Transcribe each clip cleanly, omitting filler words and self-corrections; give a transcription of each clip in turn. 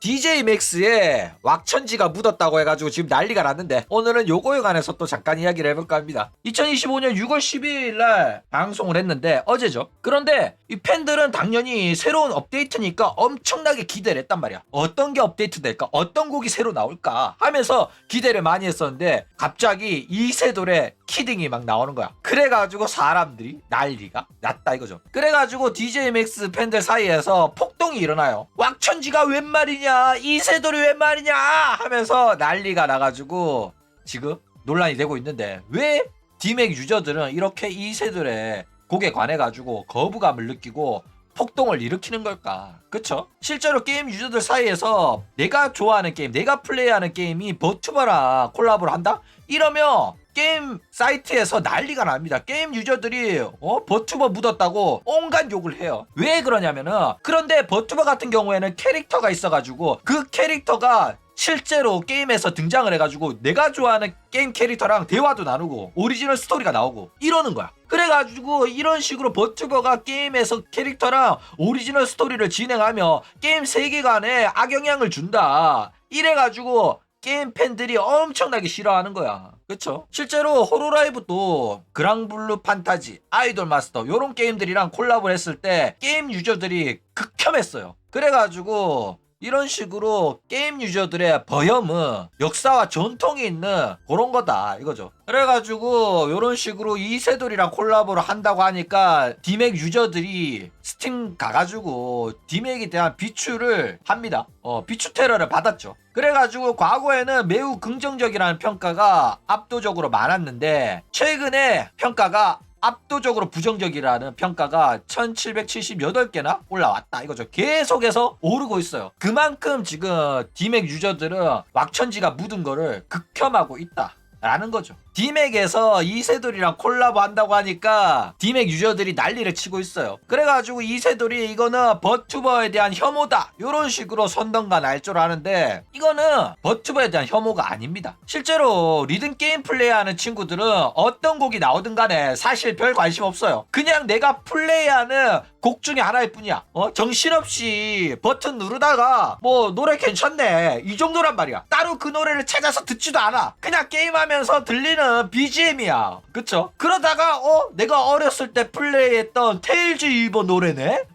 DJ 맥스에 왁천지가 묻었다고 해가지고 지금 난리가 났는데 오늘은 요거에 관해서 또 잠깐 이야기를 해볼까 합니다. 2025년 6월 12일 날 방송을 했는데 어제죠. 그런데 이 팬들은 당연히 새로운 업데이트니까 엄청나게 기대를 했단 말이야. 어떤 게 업데이트 될까? 어떤 곡이 새로 나올까? 하면서 기대를 많이 했었는데 갑자기 이세돌의 키딩이 막 나오는 거야. 그래가지고 사람들이 난리가 났다 이거죠. 그래가지고 DJ 맥스 팬들 사이에서 폭동이 일어나요. 왁천지가 웬 말이냐, 이세돌이 웬 말이냐 하면서 난리가 나가지고 지금 논란이 되고 있는데, 왜 디맥 유저들은 이렇게 이세돌의 곡에 관해가지고 거부감을 느끼고 폭동을 일으키는 걸까? 그쵸? 실제로 게임 유저들 사이에서 내가 좋아하는 게임, 내가 플레이하는 게임이 버튜버랑 콜라보를 한다? 이러면 게임 사이트에서 난리가 납니다. 게임 유저들이 버튜버 묻었다고 온갖 욕을 해요. 왜 그러냐면은, 그런데 버튜버 같은 경우에는 캐릭터가 있어가지고 그 캐릭터가 실제로 게임에서 등장을 해가지고 내가 좋아하는 게임 캐릭터랑 대화도 나누고 오리지널 스토리가 나오고 이러는 거야. 그래가지고 이런 식으로 버튜버가 게임에서 캐릭터랑 오리지널 스토리를 진행하며 게임 세계관에 악영향을 준다, 이래가지고 게임 팬들이 엄청나게 싫어하는 거야. 그쵸? 실제로 호로라이브도 그랑블루 판타지, 아이돌 마스터 요런 게임들이랑 콜라보를 했을 때 게임 유저들이 극혐했어요. 그래가지고 이런 식으로 게임 유저들의 버염은 역사와 전통이 있는 그런 거다 이거죠. 그래가지고 이런 식으로 이세돌이랑 콜라보를 한다고 하니까 디맥 유저들이 스팀 가가지고 디맥에 대한 비추를 합니다. 비추 테러를 받았죠. 그래가지고 과거에는 매우 긍정적이라는 평가가 압도적으로 많았는데 최근에 평가가 압도적으로 부정적이라는 평가가 1778개나 올라왔다 이거죠. 계속해서 오르고 있어요. 그만큼 지금 디맥 유저들은 왁천지가 묻은 거를 극혐하고 있다 라는 거죠. 디맥에서 이세돌이랑 콜라보 한다고 하니까 디맥 유저들이 난리를 치고 있어요. 그래가지고 이세돌이 이거는 버튜버에 대한 혐오다 요런 식으로 선동과 날조를 하는데, 이거는 버튜버에 대한 혐오가 아닙니다. 실제로 리듬 게임 플레이하는 친구들은 어떤 곡이 나오든 간에 사실 별 관심 없어요. 그냥 내가 플레이하는 곡 중에 하나일 뿐이야. 정신없이 버튼 누르다가 뭐 노래 괜찮네 이 정도란 말이야. 따로 그 노래를 찾아서 듣지도 않아. 그냥 게임하면서 들리는 BGM이야. 그쵸? 그러다가 내가 어렸을 때 플레이했던 테일즈 위버 노래네?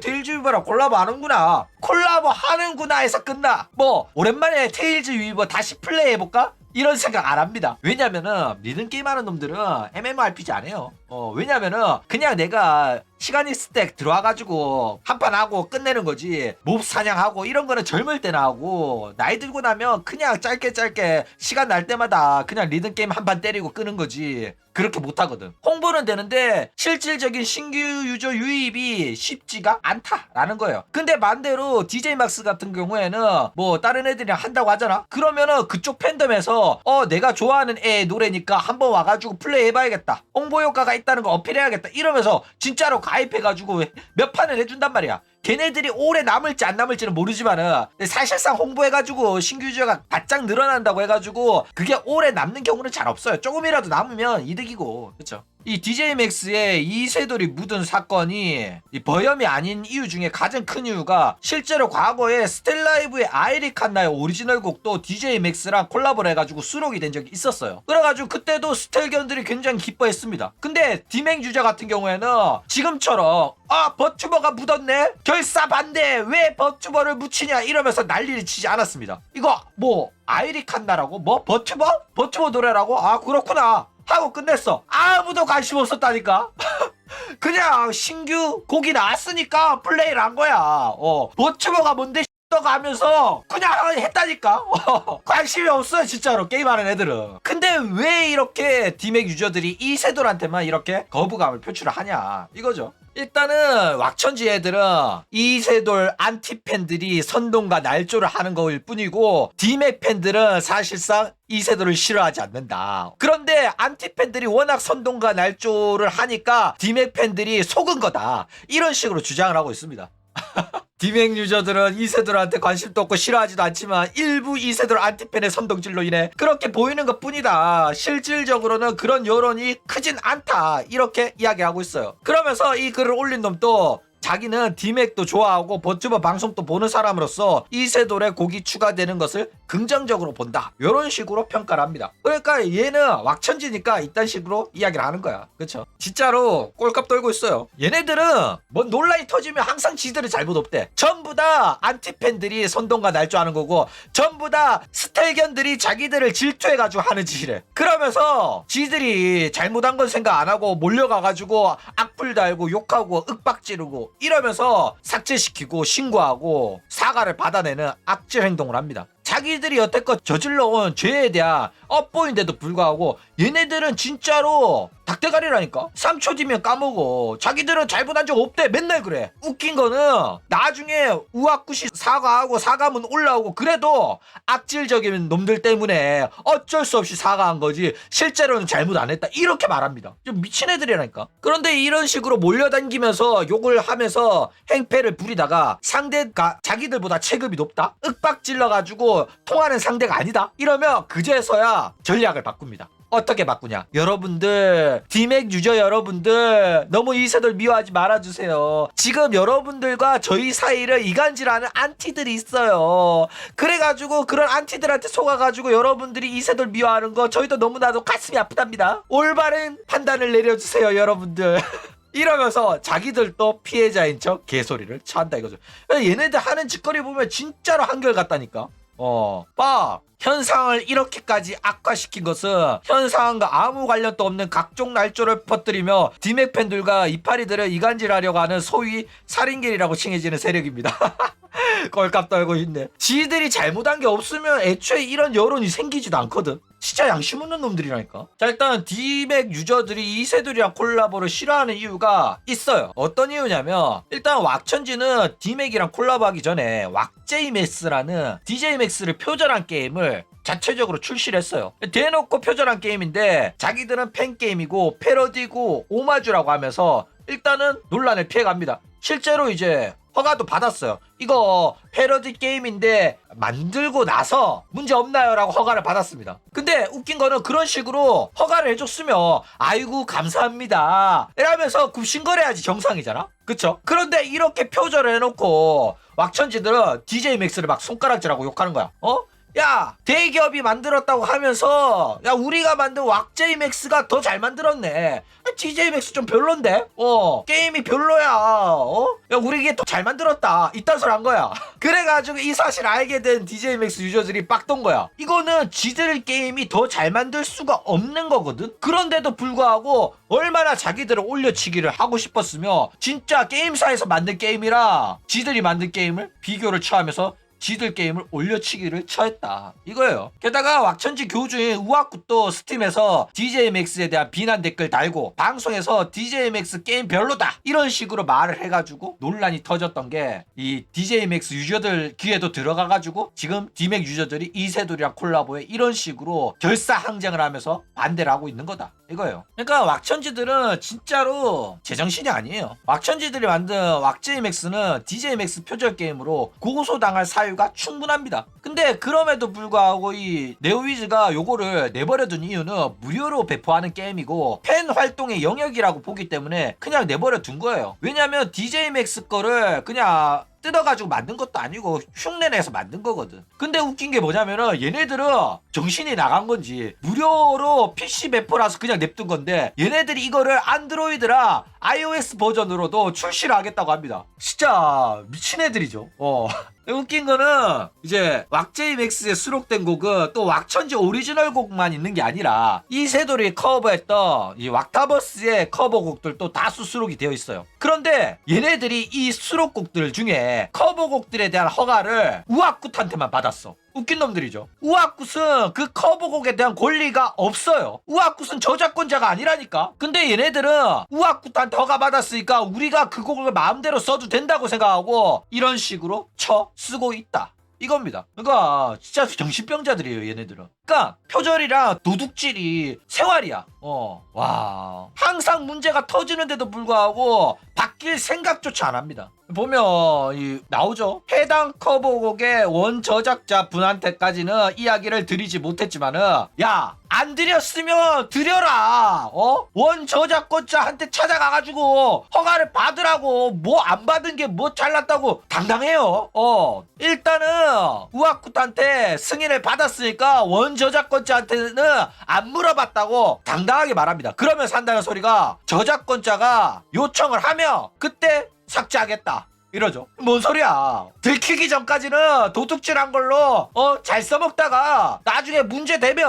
테일즈 위버랑 콜라보 하는구나, 콜라보 하는구나 해서 끝나. 뭐 오랜만에 테일즈 위버 다시 플레이해볼까? 이런 생각 안 합니다. 왜냐면은 리듬 게임 하는 놈들은 MMORPG 안 해요. 왜냐면은 그냥 내가 시간 있을 때 들어와가지고 한판 하고 끝내는 거지, 몹 사냥하고 이런 거는 젊을 때나 하고, 나이 들고 나면 그냥 짧게 시간 날 때마다 그냥 리듬 게임 한 판 때리고 끄는 거지 그렇게 못하거든. 홍보는 되는데 실질적인 신규 유저 유입이 쉽지가 않다라는 거예요. 근데 반대로 DJ 막스 같은 경우에는 뭐 다른 애들이랑 한다고 하잖아. 그러면은 그쪽 팬덤에서 내가 좋아하는 애 노래니까 한번 와가지고 플레이 해봐야겠다, 홍보 효과가 있다는 거 어필해야겠다 이러면서 진짜로 가입해가지고 몇 판을 해준단 말이야. 걔네들이 오래 남을지 안 남을지는 모르지만은 사실상 홍보해가지고 신규 유저가 바짝 늘어난다고 해가지고 그게 오래 남는 경우는 잘 없어요. 조금이라도 남으면 이득이고. 그쵸? 이 DJ 맥스의 이세돌이 묻은 사건이 이 버염이 아닌 이유 중에 가장 큰 이유가, 실제로 과거에 스텔라이브의 아이리 칸나의 오리지널 곡도 DJ 맥스랑 콜라보를 해가지고 수록이 된 적이 있었어요. 그래가지고 그때도 스텔견들이 굉장히 기뻐했습니다. 근데 디맥 유저 같은 경우에는 지금처럼 버튜버가 묻었네? 결사 반대! 왜 버튜버를 묻히냐? 이러면서 난리를 치지 않았습니다. 이거 뭐 아이리 칸나라고? 뭐 버튜버? 버튜버 노래라고? 그렇구나 하고 끝냈어. 아무도 관심 없었다니까. 그냥 신규 곡이 나왔으니까 플레이를 한 거야. 버튜버가 뭔데 가 하면서 그냥 했다니까. 관심이 없어요 진짜로 게임하는 애들은. 근데 왜 이렇게 디맥 유저들이 이세돌한테만 이렇게 거부감을 표출을 하냐 이거죠. 일단은 왁천지 애들은 이세돌 안티 팬들이 선동과 날조를 하는 거일 뿐이고, 디맥 팬들은 사실상 이세돌을 싫어하지 않는다. 그런데 안티 팬들이 워낙 선동과 날조를 하니까 디맥 팬들이 속은 거다 이런 식으로 주장을 하고 있습니다. 디맥 유저들은 이세돌한테 관심도 없고 싫어하지도 않지만 일부 이세돌 안티팬의 선동질로 인해 그렇게 보이는 것 뿐이다, 실질적으로는 그런 여론이 크진 않다 이렇게 이야기하고 있어요. 그러면서 이 글을 올린 놈도 자기는 디맥도 좋아하고 버튜버 방송도 보는 사람으로서 이세돌의 곡이 추가되는 것을 긍정적으로 본다. 이런 식으로 평가를 합니다. 그러니까 얘는 왁천지니까 이딴 식으로 이야기를 하는 거야. 그쵸? 진짜로 꼴값 떨고 있어요. 얘네들은 뭐 논란이 터지면 항상 지들은 잘못 없대. 전부 다 안티팬들이 선동가 날 줄 아는 거고, 전부 다 스텔견들이 자기들을 질투해가지고 하는 짓이래. 그러면서 지들이 잘못한 건 생각 안 하고 몰려가가지고 악플 달고 욕하고 윽박 지르고 이러면서 삭제시키고 신고하고 사과를 받아내는 악질 행동을 합니다. 자기들이 여태껏 저질러온 죄에 대한 업보인데도 불구하고 얘네들은 진짜로 닭대가리라니까. 3초 뒤면 까먹어. 자기들은 잘못한 적 없대. 맨날 그래. 웃긴 거는 나중에 우악굿이 사과하고 사과문 올라오고 그래도 악질적인 놈들 때문에 어쩔 수 없이 사과한 거지 실제로는 잘못 안 했다 이렇게 말합니다. 좀 미친 애들이라니까. 그런데 이런 식으로 몰려다니면서 욕을 하면서 행패를 부리다가 상대가 자기들보다 체급이 높다, 윽박 질러가지고 통하는 상대가 아니다 이러면 그제서야 전략을 바꿉니다. 어떻게 바꾸냐? 여러분들, 디맥 유저 여러분들, 너무 이세돌 미워하지 말아주세요. 지금 여러분들과 저희 사이를 이간질하는 안티들이 있어요. 그래가지고 그런 안티들한테 속아가지고 여러분들이 이세돌 미워하는 거 저희도 너무나도 가슴이 아프답니다. 올바른 판단을 내려주세요 여러분들. 이러면서 자기들도 피해자인 척 개소리를 쳐한다 이거죠. 얘네들 하는 짓거리 보면 진짜로 한결같다니까. 현상을 이렇게까지 악화시킨 것은 현상과 아무 관련도 없는 각종 날조를 퍼뜨리며 디맥 팬들과 이파리들을 이간질하려고 하는 소위 살인결이라고 칭해지는 세력입니다. 꼴값 떨고 있네. 지들이 잘못한 게 없으면 애초에 이런 여론이 생기지도 않거든. 진짜 양심 없는 놈들이라니까. 자, 일단 디맥 유저들이 이세돌이랑 콜라보를 싫어하는 이유가 있어요. 어떤 이유냐면 일단 왁천지는 디맥이랑 콜라보하기 전에 왁제이맥스라는 DJ맥스를 표절한 게임을 자체적으로 출시를 했어요. 대놓고 표절한 게임인데 자기들은 팬게임이고 패러디고 오마주라고 하면서 일단은 논란을 피해갑니다. 실제로 이제 허가도 받았어요. 이거 패러디 게임인데 만들고 나서 문제 없나요? 라고 허가를 받았습니다. 근데 웃긴 거는 그런 식으로 허가를 해줬으면 아이고 감사합니다 이러면서 굽신거려야지 정상이잖아. 그쵸? 그런데 이렇게 표절을 해놓고 왁천지들은 DJ맥스를 막 손가락질하고 욕하는 거야. 야, 대기업이 만들었다고 하면서 야 우리가 만든 왁제이맥스가 더 잘 만들었네. DJ맥스 좀 별론데? 게임이 별로야. 야 우리 이게 더 잘 만들었다 이딴 소리 한 거야. 그래가지고 이 사실 알게 된 DJ맥스 유저들이 빡돈 거야. 이거는 지들 게임이 더 잘 만들 수가 없는 거거든. 그런데도 불구하고 얼마나 자기들을 올려치기를 하고 싶었으며 진짜 게임사에서 만든 게임이라 지들이 만든 게임을 비교를 처하면서 지들 게임을 올려치기를 처했다 이거예요. 게다가 왁천지 교주인 우악굿도 스팀에서 DJ맥스에 대한 비난 댓글 달고 방송에서 DJ맥스 게임 별로다 이런 식으로 말을 해가지고 논란이 터졌던 게 이 DJ맥스 유저들 귀에도 들어가가지고 지금 디맥 유저들이 이세돌이랑 콜라보에 이런 식으로 결사항쟁을 하면서 반대를 하고 있는 거다 이거예요. 그러니까 왁천지들은 진짜로 제정신이 아니에요. 왁천지들이 만든 왁제이맥스는 DJ맥스 표절 게임으로 고소당할 사유가 충분합니다. 근데 그럼에도 불구하고 이 네오위즈가 요거를 내버려둔 이유는 무료로 배포하는 게임이고 팬 활동의 영역이라고 보기 때문에 그냥 내버려 둔 거예요. 왜냐면 DJ맥스 거를 그냥 뜯어가지고 만든 것도 아니고 흉내내서 만든 거거든. 근데 웃긴 게 뭐냐면은 얘네들은 정신이 나간 건지 무료로 PC 배포라서 그냥 냅둔 건데 얘네들이 이거를 안드로이드랑 iOS 버전으로도 출시를 하겠다고 합니다. 진짜 미친 애들이죠. 웃긴 거는 이제 왁제이맥스에 수록된 곡은 또 왁천지 오리지널 곡만 있는 게 아니라 이세돌이 커버했던 이 왁타버스의 커버곡들도 다수 수록이 되어 있어요. 그런데 얘네들이 이 수록곡들 중에 커버곡들에 대한 허가를 우악굿한테만 받았어. 웃긴 놈들이죠. 우악굿은 그 커버곡에 대한 권리가 없어요. 우악굿은 저작권자가 아니라니까. 근데 얘네들은 우악굿한테 허가 받았으니까 우리가 그 곡을 마음대로 써도 된다고 생각하고 이런 식으로 쓰고 있다 이겁니다. 그러니까 진짜 정신병자들이에요 얘네들은. 그러니까 표절이랑 도둑질이 생활이야. 와. 항상 문제가 터지는데도 불구하고 바뀔 생각조차 안 합니다. 보면 나오죠. 해당 커버곡의 원저작자 분한테까지는 이야기를 드리지 못했지만은 야, 안 드렸으면 드려라. 원저작권자한테 찾아가가지고 허가를 받으라고. 뭐 안 받은 게 뭐 잘났다고 당당해요. 일단은 우아쿠한테 승인을 받았으니까 원저작권자한테는 안 물어봤다고 당당하게 말합니다. 그러면 산다는 소리가 저작권자가 요청을 하면 그때 삭제하겠다 이러죠. 뭔 소리야. 들키기 전까지는 도둑질한 걸로 잘 써먹다가 나중에 문제되면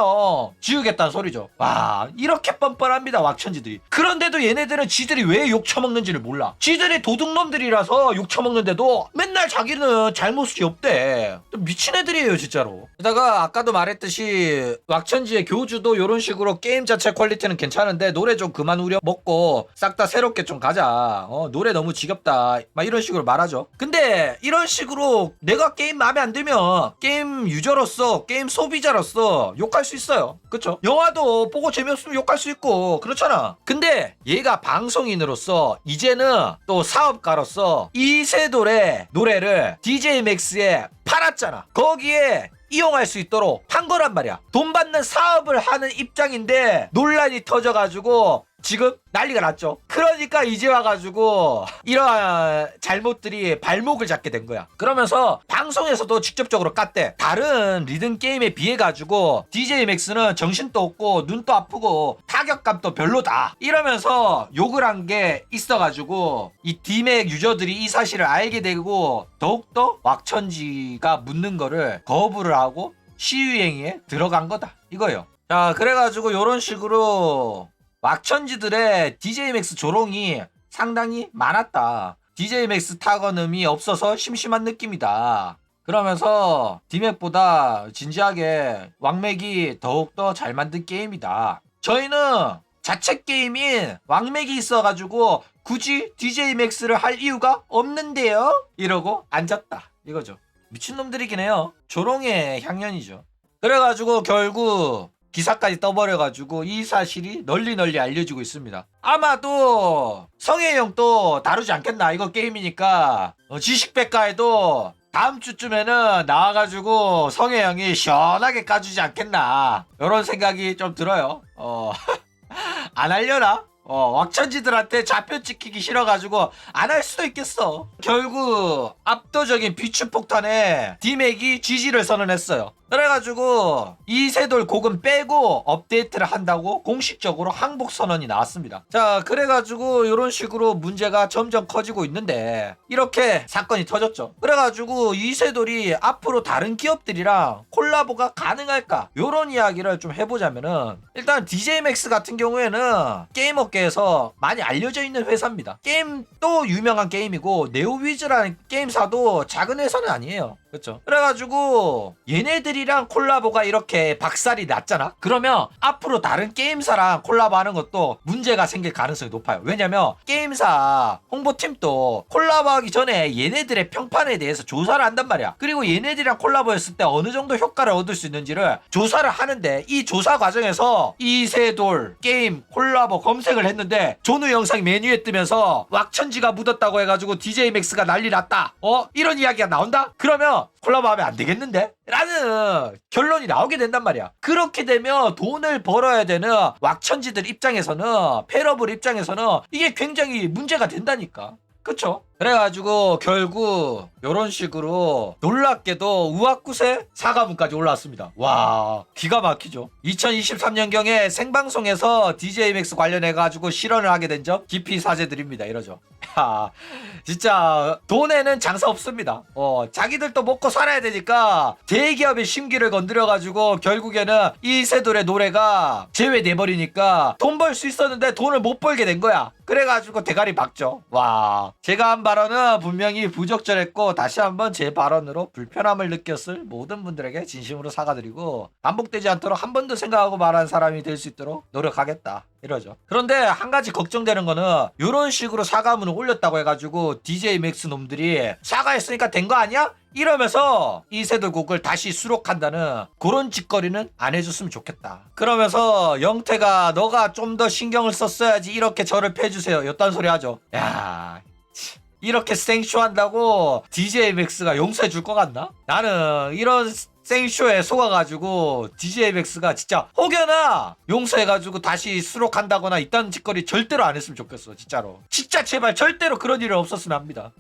지우겠다는 소리죠. 와, 이렇게 뻔뻔합니다 왁천지들이. 그런데도 얘네들은 지들이 왜 욕 처먹는지를 몰라. 지들이 도둑놈들이라서 욕 처먹는데도 맨날 자기는 잘못이 없대. 미친 애들이에요 진짜로. 게다가 아까도 말했듯이 왁천지의 교주도 이런 식으로 게임 자체 퀄리티는 괜찮은데 노래 좀 그만 우려먹고 싹 다 새롭게 좀 가자. 노래 너무 지겹다 막 이런 식으로 말하죠. 근데 이런 식으로 내가 게임 마음에 안 들면 게임 유저로서 게임 소비자로서 욕할 수 있어요. 그쵸? 영화도 보고 재미없으면 욕할 수 있고 그렇잖아. 근데 얘가 방송인으로서 이제는 또 사업가로서 이세돌의 노래를 DJ 맥스에 팔았잖아. 거기에 이용할 수 있도록 한 거란 말이야. 돈 받는 사업을 하는 입장인데 논란이 터져가지고 지금 난리가 났죠. 그러니까 이제 와가지고 이러한 잘못들이 발목을 잡게 된 거야. 그러면서 방송에서도 직접적으로 깠대. 다른 리듬 게임에 비해 가지고 DJ 맥스는 정신도 없고 눈도 아프고 타격감도 별로다 이러면서 욕을 한 게 있어가지고 이 D맥 유저들이 이 사실을 알게 되고 더욱더 왁천지가 묻는 거를 거부를 하고 시유행위에 들어간 거다 이거예요. 자, 그래가지고 이런 식으로 왁천지들의 DJ 맥스 조롱이 상당히 많았다. DJ 맥스 타건음이 없어서 심심한 느낌이다. 그러면서 D맥보다 진지하게 왕맥이 더욱더 잘 만든 게임이다. 저희는 자체 게임인 왕맥이 있어가지고 굳이 DJ 맥스를 할 이유가 없는데요? 이러고 앉았다 이거죠. 미친놈들이긴 해요. 조롱의 향연이죠. 그래가지고 결국 기사까지 떠버려가지고 이 사실이 널리 알려지고 있습니다. 아마도 성혜형도 다루지 않겠나. 이거 게임이니까 지식백과에도 다음 주쯤에는 나와가지고 성혜형이 시원하게 까주지 않겠나. 이런 생각이 좀 들어요. 안 하려나? 왁천지들한테 좌표 찍히기 싫어가지고 안 할 수도 있겠어. 결국 압도적인 비추폭탄에 D맥이 GG를 선언했어요. 그래가지고 이세돌 곡은 빼고 업데이트를 한다고 공식적으로 항복 선언이 나왔습니다. 자, 그래가지고 이런 식으로 문제가 점점 커지고 있는데 이렇게 사건이 터졌죠. 그래가지고 이세돌이 앞으로 다른 기업들이랑 콜라보가 가능할까 요런 이야기를 좀 해보자면은 일단 DJ맥스 같은 경우에는 게임 업계에서 많이 알려져 있는 회사입니다. 게임도 유명한 게임이고 네오위즈라는 게임사도 작은 회사는 아니에요. 그렇죠. 그래가지고 얘네들이랑 콜라보가 이렇게 박살이 났잖아. 그러면 앞으로 다른 게임사랑 콜라보하는 것도 문제가 생길 가능성이 높아요. 왜냐면 게임사 홍보팀도 콜라보하기 전에 얘네들의 평판에 대해서 조사를 한단 말이야. 그리고 얘네들이랑 콜라보했을 때 어느 정도 효과를 얻을 수 있는지를 조사를 하는데 이 조사 과정에서 이세돌 게임 콜라보 검색을 했는데 존우 영상이 메뉴에 뜨면서 왁천지가 묻었다고 해가지고 DJ맥스가 난리 났다. 이런 이야기가 나온다? 그러면 콜라보하면 안 되겠는데? 라는 결론이 나오게 된단 말이야. 그렇게 되면 돈을 벌어야 되는 왁천지들 입장에서는, 패러블 입장에서는 이게 굉장히 문제가 된다니까. 그쵸? 그래가지고 결국 이런 식으로 놀랍게도 우악굿의 사과문까지 올라왔습니다. 와, 기가 막히죠. 2023년경에 생방송에서 DJ맥스 관련해가지고 실언을 하게 된 점 깊이 사죄드립니다 이러죠. 야, 진짜 돈에는 장사 없습니다. 자기들도 먹고 살아야 되니까 대기업의 심기를 건드려가지고 결국에는 이세돌의 노래가 제외돼버리니까 돈 벌 수 있었는데 돈을 못 벌게 된 거야. 그래가지고 대가리 박죠. 와, 제가 한번 발언은 분명히 부적절했고 다시 한번 제 발언으로 불편함을 느꼈을 모든 분들에게 진심으로 사과드리고 반복되지 않도록 한 번 더 생각하고 말하는 사람이 될 수 있도록 노력하겠다 이러죠. 그런데 한 가지 걱정되는 거는 이런 식으로 사과문을 올렸다고 해가지고 DJ 맥스 놈들이 사과했으니까 된 거 아니야? 이러면서 이세돌곡을 다시 수록한다는 그런 짓거리는 안 해줬으면 좋겠다. 그러면서 영태가 너가 좀 더 신경을 썼어야지 이렇게 저를 패주세요 이딴 소리 하죠. 야, 이렇게 생쇼한다고 DJ 맥스가 용서해 줄 것 같나? 나는 이런 생쇼에 속아가지고 DJ 맥스가 진짜 혹여나 용서해가지고 다시 수록한다거나 이딴 짓거리 절대로 안 했으면 좋겠어. 진짜로. 진짜 제발 절대로 그런 일은 없었으면 합니다.